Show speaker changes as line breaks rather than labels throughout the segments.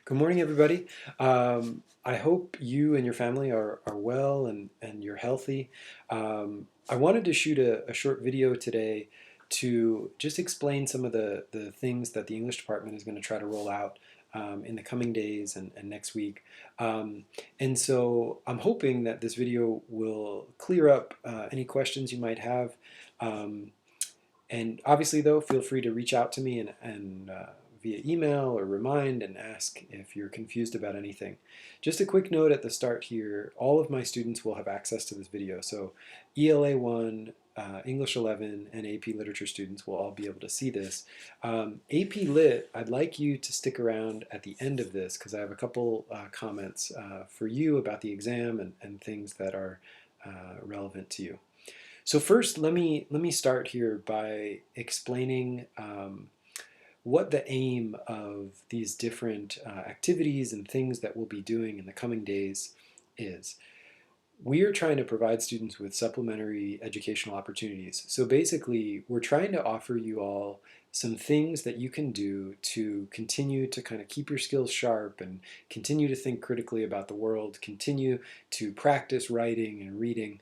Good morning, everybody. I hope you and your family are well and you're healthy. I wanted to shoot a short video today to just explain some of the things that the English department is going to try to roll out in the coming days and next week. And so I'm hoping that this video will clear up any questions you might have. Um, and obviously, though, feel free to reach out to me and via email or remind and ask if you're confused about anything. Just a quick note at the start here, all of my students will have access to this video. So ELA 1, English 11, and AP Literature students will all be able to see this. AP Lit, I'd like you to stick around at the end of this because I have a couple comments for you about the exam and things that are relevant to you. So first, let me start here by explaining what the aim of these different activities and things that we'll be doing in the coming days is. We are trying to provide students with supplementary educational opportunities. So basically, we're trying to offer you all some things that you can do to continue to kind of keep your skills sharp and continue to think critically about the world, continue to practice writing and reading.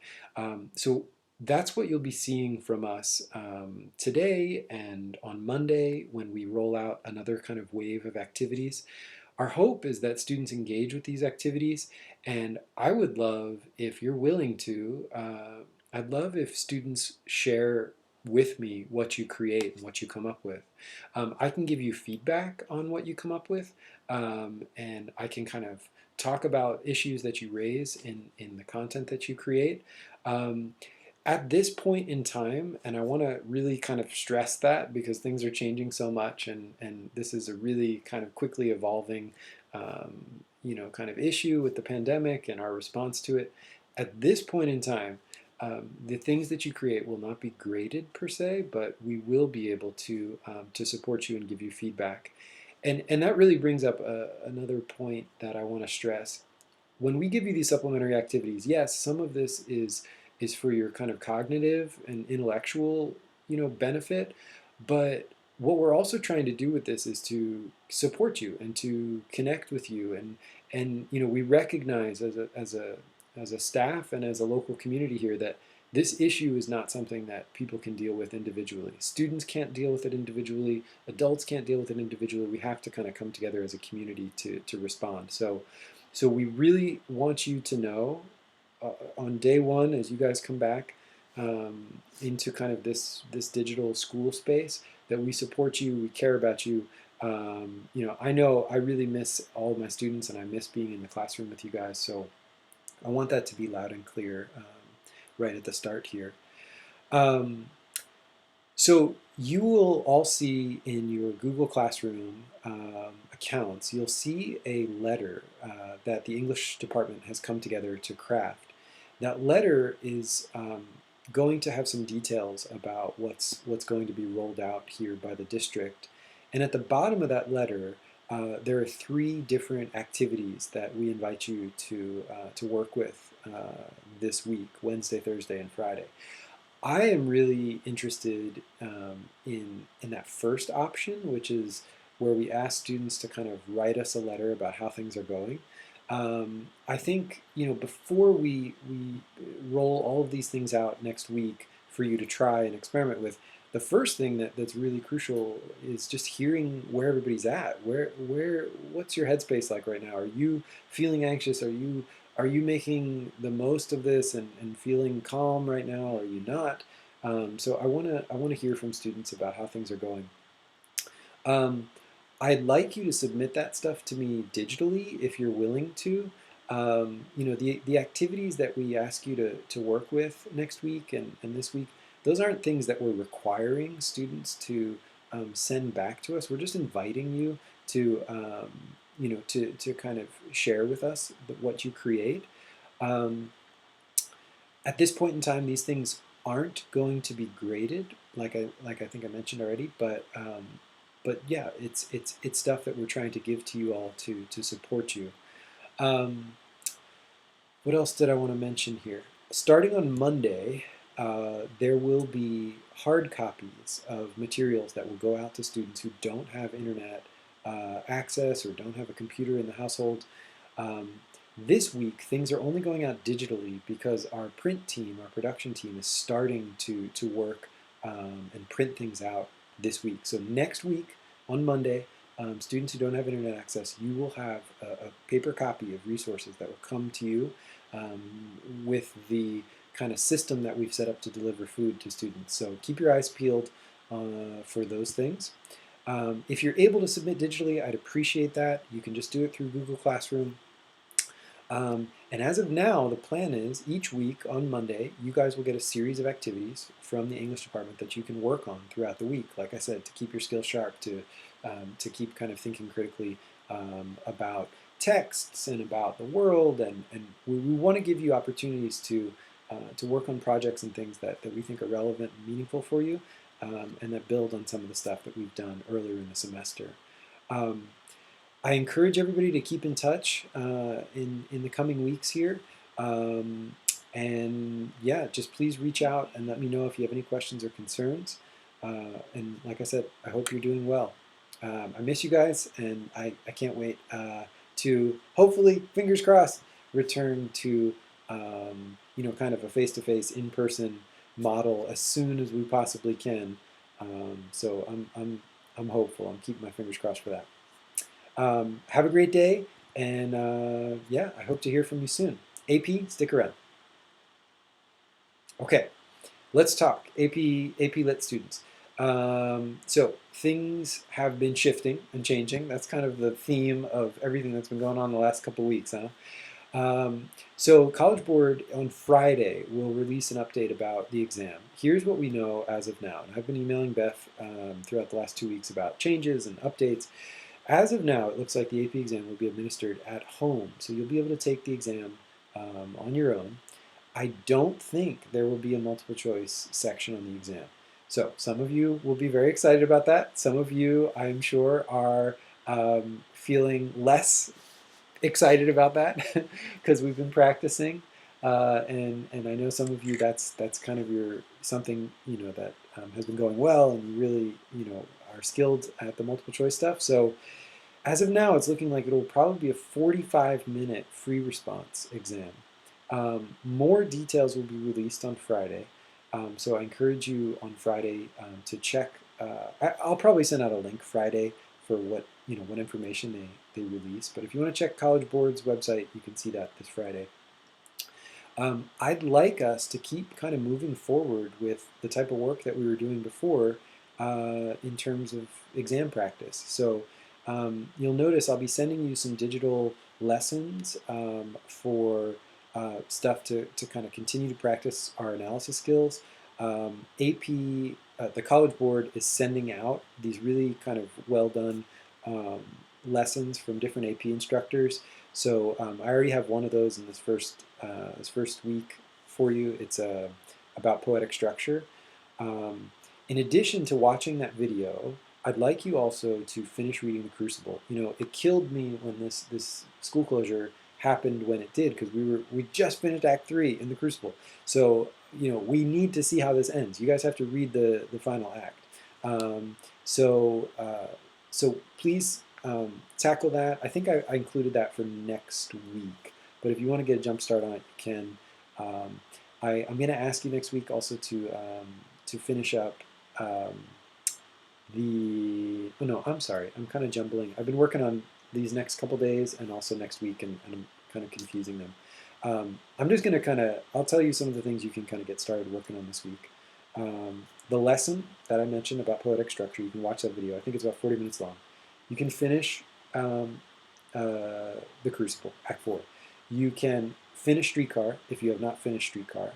So that's what you'll be seeing from us today and on Monday when we roll out another kind of wave of activities. Our hope is that students engage with these activities, and I would love if you're willing to, I'd love if students share with me what you create and what you come up with. I can give you feedback on what you come up with, and I can kind of talk about issues that you raise in the content that you create. Um, at this point in time, and I want to really kind of stress that because things are changing so much, and this is a really kind of quickly evolving, kind of issue with the pandemic and our response to it. At this point in time, the things that you create will not be graded per se, but we will be able to support you and give you feedback. And that really brings up another point that I want to stress when we give you these supplementary activities, yes, some of this is for your kind of cognitive and intellectual, benefit, but what we're also trying to do with this is to support you and to connect with you and we recognize as a staff and as a local community here that this issue is not something that people can deal with individually. Students can't deal with it individually. Adults can't deal with it individually. We have to kind of come together as a community to respond. So we really want you to know on day one as you guys come back into kind of this digital school space that we support you, we care about you. I know I really miss all of my students and I miss being in the classroom with you guys. So I want that to be loud and clear right at the start here. Um, so you will all see in your Google Classroom accounts, you'll see a letter that the English department has come together to craft. That letter is going to have some details about what's going to be rolled out here by the district. And at the bottom of that letter, there are three different activities that we invite you to work with this week, Wednesday, Thursday, and Friday. I am really interested in that first option, which is where we ask students to kind of write us a letter about how things are going. I think before we roll all of these things out next week for you to try and experiment with, the first thing that's really crucial is just hearing where everybody's at. What's your headspace like right now? Are you feeling anxious? Are you making the most of this and feeling calm right now? Are you not? So I wanna hear from students about how things are going. Um, I'd like you to submit that stuff to me digitally if you're willing to. The activities that we ask you to work with next week and this week, those aren't things that we're requiring students to send back to us. We're just inviting you to kind of share with us what you create. Um, at this point in time, these things aren't going to be graded, like I think I mentioned already. But yeah, it's stuff that we're trying to give to you all to support you. Um, what else did I want to mention here? Starting on Monday, there will be hard copies of materials that will go out to students who don't have internet access or don't have a computer in the household. This week, things are only going out digitally because our print team, our production team, is starting to work and print things out this week. So next week, on Monday, students who don't have internet access, you will have a paper copy of resources that will come to you with the kind of system that we've set up to deliver food to students. So keep your eyes peeled for those things. If you're able to submit digitally, I'd appreciate that. You can just do it through Google Classroom. And as of now, the plan is each week on Monday, you guys will get a series of activities from the English department that you can work on throughout the week. Like I said, to keep your skills sharp, to keep kind of thinking critically about texts and about the world. And we want to give you opportunities to work on projects and things that we think are relevant and meaningful for you, and that build on some of the stuff that we've done earlier in the semester. I encourage everybody to keep in touch in the coming weeks here. And yeah, just please reach out and let me know if you have any questions or concerns. And like I said, I hope you're doing well. I miss you guys, and I can't wait to hopefully, fingers crossed, return to kind of a face-to-face, in-person model as soon as we possibly can. So I'm hopeful. I'm keeping my fingers crossed for that. Have a great day, and yeah, I hope to hear from you soon. AP, stick around. Okay, let's talk. AP Lit students. So things have been shifting and changing. That's kind of the theme of everything that's been going on the last couple weeks, huh? So College Board on Friday will release an update about the exam. Here's what we know as of now. And I've been emailing Beth throughout the last 2 weeks about changes and updates. As of now, it looks like the AP exam will be administered at home, so you'll be able to take the exam on your own. I don't think there will be a multiple choice section on the exam. So some of you will be very excited about that. Some of you, I'm sure, are feeling less excited about that because we've been practicing. And I know some of you, that's kind of something that has been going well, and you really are skilled at the multiple choice stuff. So as of now, it's looking like it'll probably be a 45-minute free response exam. More details will be released on Friday. So I encourage you on Friday to check. I'll probably send out a link Friday for what information they release. But if you want to check College Board's website, you can see that this Friday. I'd like us to keep kind of moving forward with the type of work that we were doing before in terms of exam practice. So you'll notice I'll be sending you some digital lessons for stuff to kind of continue to practice our analysis skills. AP, the College Board is sending out these really kind of well done lessons from different AP instructors. So I already have one of those in this first week for you. It's about poetic structure. In addition to watching that video, I'd like you also to finish reading The Crucible. It killed me when this school closure happened when it did, because we just finished Act 3 in The Crucible. So we need to see how this ends. You guys have to read the final act. So please tackle that. I think I included that for next week. But if you want to get a jump start on it, you can. I'm going to ask you next week also to finish up oh no, I'm sorry. I'm kind of jumbling. I've been working on these next couple days and also next week, and I'm kind of confusing them. I'm just going to I'll tell you some of the things you can kind of get started working on this week. The lesson that I mentioned about poetic structure, you can watch that video. I think it's about 40 minutes long. You can finish The Crucible, Act 4. You can finish Streetcar if you have not finished Streetcar.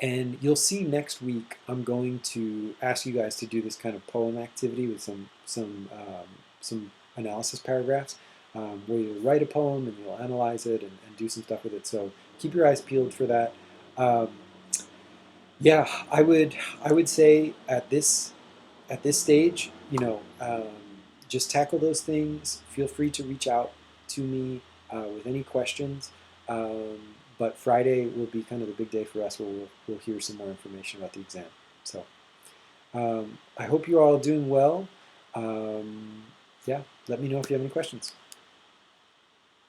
And you'll see next week I'm going to ask you guys to do this kind of poem activity with some analysis paragraphs where you'll write a poem and you'll analyze it and do some stuff with it. So keep your eyes peeled for that. Yeah, I would say at this stage, just tackle those things. Feel free to reach out to me with any questions. But Friday will be kind of the big day for us, where we'll hear some more information about the exam. So I hope you're all doing well. Um, yeah, let me know if you have any questions.